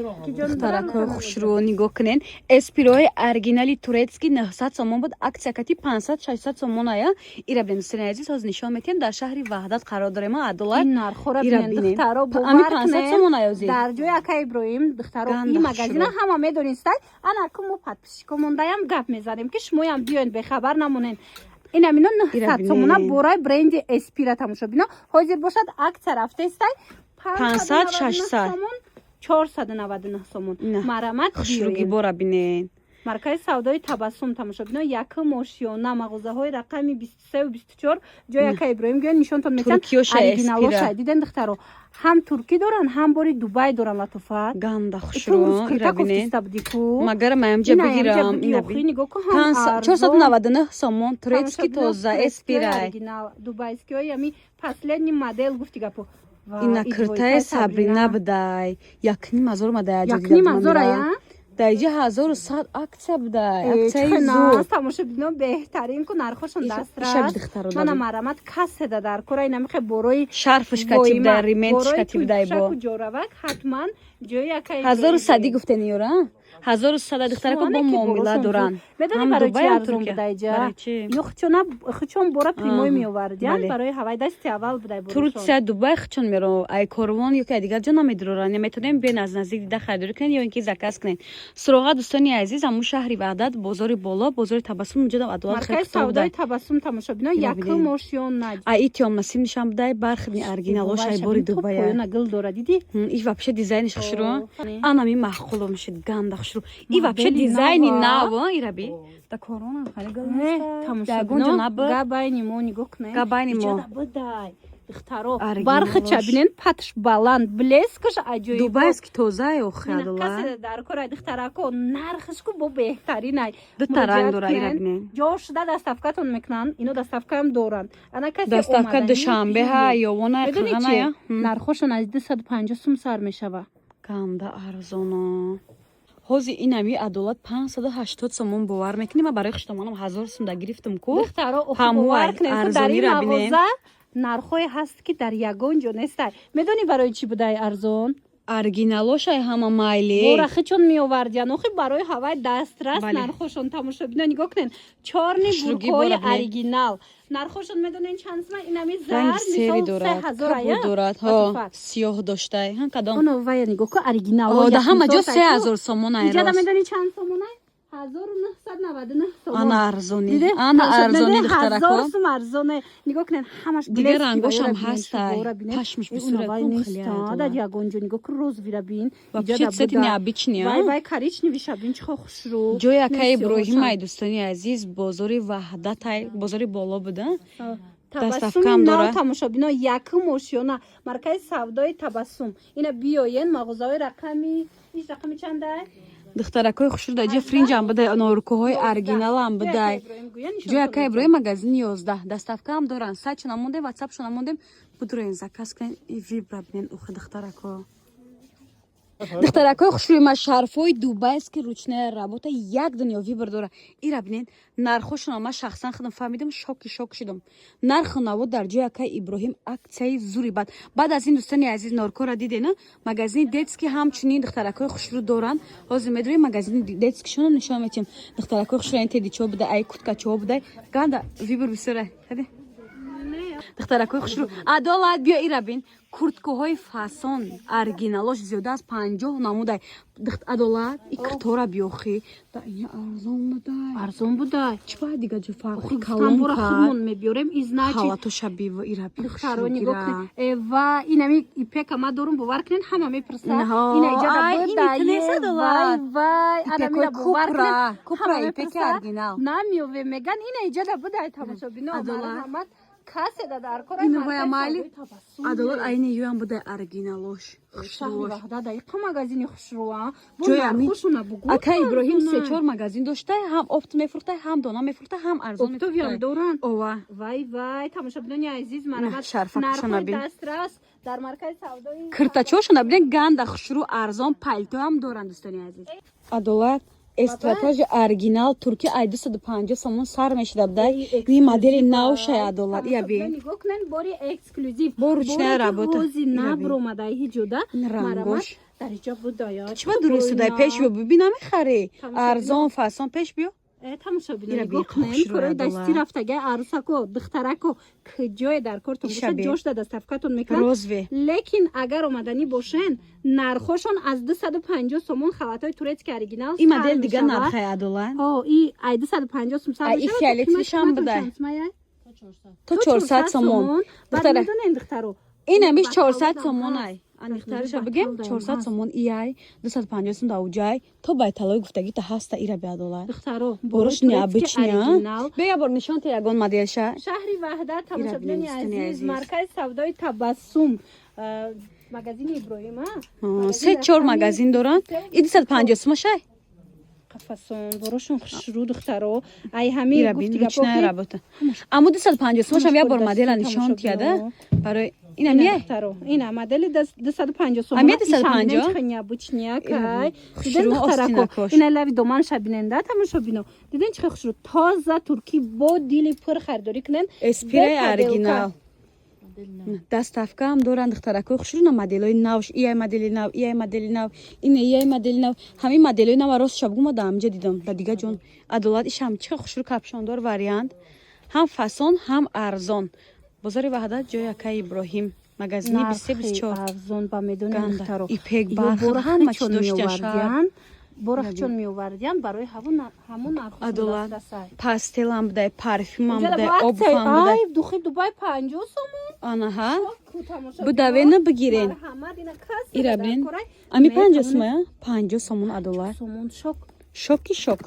духтаракҳои хушрӯ нигоҳ кунен. Эспирои оригинали турецки 900 сомон буд. Аксия кати 500-600 сомон ая. Ира бинен дӯстони азиз, ҳозир нишон метиҳем дар шаҳри Ваҳдат қарор дорем. Адолат ин нархора бинен духтаро ами 500 сомон ая озӣ. дар ҷои ака Иброҳим духтаро ин магазина ҳама медонистай. Ана кумо подписчикомондаям гап мезанем ки шумоям биёен бехабар намонен. ин амино 900 сомона бораи бренди Эспира тамошо бино. Ҳозир бошад аксия рафтестай 500-600 499 сомон. Марамат хушрӯги бора бинен. маркази савдои табассум тамошо бино. Якум ошиёна мағозаҳои рақами 23 ва 24 ҷои ака Иброҳим гӯян нишонтон метиҳанд. Оригиналоша диден духтаро ҳам туркӣ доран ҳам бори Дубай доран латофат. Ганда хушрӯ ира бинен. Магара маямҷа бигирам. Ина бин 499 сомон турецки тоза Эспира. Дубайскиёи ами последний модель гуфти гапо. Ина киртаи Сабрина будай. 1,5 мадай аҷа дида. 1,5 ая? даиҷи 1100 аксия будай. Аксияи зур. Тамошо бино беҳтарин ку нархошон дастрас. Мана марамат каседа дар кора ина михе борои шарфш катиб дар рементш катиб дай бо. Ҷоравак ҳатман ҷои ака 1100 гуфтени ёра? 1100 духтарако бо муомила доран. Медони барои чи арзон будай ҷа? Ё хичон бора прямой меовардиан барои ҳавай дасти аввал будай бо. Турция Дубай хичон меро ай корвон ё ки дигар ҷо намедуроран. Метонем биён аз наздик дида харидорӣ кунен ё ин ки заказ кунен. Суроға дӯстони азиз ҳамун шаҳри Ваҳдат бозори боло бозори табассум уҷода адолат хеле савдои табассум тамошо бино якум ошиён наҷ. Ай тиом насим нишан будай бархни оригиналош ай бори Дубай. Поёна гил дора диди? И вообще дизайниш хушрӯ. Анами махқуло мешид ганда хушрӯ. И вообще дизайни нав ираби. Да корона хали гил нест. Тамошо бино габайни мо нигоҳ кунед. Габайни мо. Будай. Ихтаро бархи чабинен патш баланд блескаш аҷоиб. Дубайский тоза охадола. Касе дар кора дихтарако нархиш ку бо беҳтаринай. Ду таранг дора ирабинен. Ҷо шуда доставкатон мекунан. Ино доставкаам доранд. Ана касе доставка душанбе ҳа ё вона қилғаная. Нархошон аз 250 сум сар мешава. Ганда арзоно. ҳозир ин ами адолат 580 сомон бовар мекунем. Ма барои хуштамонам 1000 сум да гирифтам ку. Духтаро бовар кунем дар ин мағоза нархое ҳаст ки дар ягон ҷо нестай. Медони барои чи будай арзон? Оригиналошай ҳама майли. Бора хичон меовардиан. Охи барои ҳавай дастрас нархошон тамошо бино нигоҳ кунен. Чорни буркои оригинал. Нархошон медонен чанд сум? Инами зар мисол 3000 ая. дорад. Ҳо сиёҳ доштай. Ҳа кадом? Оно вая нигоҳ ку оригинал. О да ҳама ҷо 3000 сомон ай. Иҷада медони чанд сомон ай? 1999 сомон. Ана арзони. Ана арзони духтарако. 1000 сум арзоне. нигоҳ кунен ҳамаш дигар рангошам ҳастай. Пашмиш бисура хеле ада ягон ҷо нигоҳ ку розовира бин. Вообще цвет необычный. Вай коричневый шабин чихо хушрӯ. ҷои ака Иброҳим ай дӯстони азиз бозори Ваҳдат ай бозори боло буда. Табассуми нав тамошо бино якум ошиёна маркази савдои табассум. Ина биёен мағозаҳои рақами иш рақами чандай? духтаракои хушрӯ даҷа фринҷам будай норукоҳои оригиналам будай. ҷои ака Иброҳим магазини 11 доставкаам доран. Сайт намондем ватсап намондем будурен заказ кунен вибра бинен ухи духтарако. духтаракои хушрӯи ма шарфҳои дубайски ручная работа як дунё вибр дора. ира бинен нархошона ма шахсан худам фаҳмидам шок шидам. нарху наво дар ҷои ака Иброҳим аксияи зури баъд аз ин дӯстони азиз норкора дидена магазини детски ҳамчунин духтаракои хушрӯ доранд. ҳозир медонем магазини детскишона нишон метиҳем. духтаракои хушрӯ тедичо будай ай куткачо будай ганда вибр бисура хади духтаракои хушрӯ адолат биё ира бин курткаҳои фасон оригиналош зиёда аз 50 намудай. адолат иктора биёхи да ин арзон будай чи баъд дига ҷо фарқи калонбора худмон мебиёрем изначи халато шабиво ира духтаро нигоҳ кунед ва инами ипека ма дорум бовар кунен ҳама мепурсад ина иҷада будай вай анамира бовар кунен купра ипеки оригинал намиёве меган ина иҷада будай тамошо бино марҳамат каседа дар кора иновая майли адолат айни юам будай оригиналош хушрӯш даиқа магазини хушрӯа ҷоями ака Иброҳим 3-4 магазин доштай ҳам опт мефурхтай ҳам дона мефурхтай ҳам арзон оптовиам доран ова вай тамошо бидони азиз марамат нархои дастрас дар маркази савдои киртачошона биден ганда хушрӯ арзон пальтоам доран дӯстони азиз адолат стратежи оригинал турки ай 250 сомон сар мешуда будай ин модели навшай адолат ия бин нигоҳ кунен бори эксклюзив бо ручная работа ҳози набромадай ҳиҷуда рангош дар иҷо будая чиба дурустудай пеш биё бибинам мехари арзон фасон пеш биё тамошо Ира бинем би гохнем хушрӯ корои адала. дасти рафтага арусако духтарако куҷое дар кортон боша Ишаби. ҷошда дастафкатон мекунанд розве лекин агар омаданӣ бошен нархошон аз 250 сомон халатои турецки оригинал и модель дига нархай адулан и ай 250 сом сар и фиолетовишам будай то 400 сомон духтара медонен духтаро инамиш 400 сомон ай анихтариша бигем 400 сомон ияй 250 сом дауҷай то байталои гуфтагита ҳаста ира биадулан духтаро борош необычня бея бор нишон те ягон модельша шаҳри ваҳдат тамошобинони бинистани азиз азиз. маркази савдои табассум магазини иброҳима се чор магазин доранд и 250 сомашай қафасон борошон хушрӯ духтаро ай ҳами ира бин ручная работа аммо 250 сомашам я бор модела нишон тияда барои инам яй духтаро ина модели 250 сом Ами 250? необычняк ай хушрӯ диден духтарако остинакош. ина лави доманша биненда тамошобино диден чихе хушрӯ тоза туркӣ бо дили пур харидорӣ кунен эспираи оригинал даставкаам доранд духтаракои хушрӯна моделои навш ияй модели нав ияй модели нав ина ияй модели нав ҳамин моделои нава ростшаб гумада амҷа дидам ба дига ҷон адолат ишам чихе хушрӯ капшондор вариант ҳам фасон ҳам арзон бозори ваҳдат ҷои акаи иброҳим магазини 24 арзон ба медонем Ганда. духтаро Ипек барх ҳама чиз доштан шаҳр борахчон меовардиан барои ҳамон адолат нархосай пастелам будай парфюмам будай обфам будай ай духи дубай 50 сомон анаҳа будавена бигирен ира бин ами 50 сомая 50 сомон адолат сомон шок шоки шок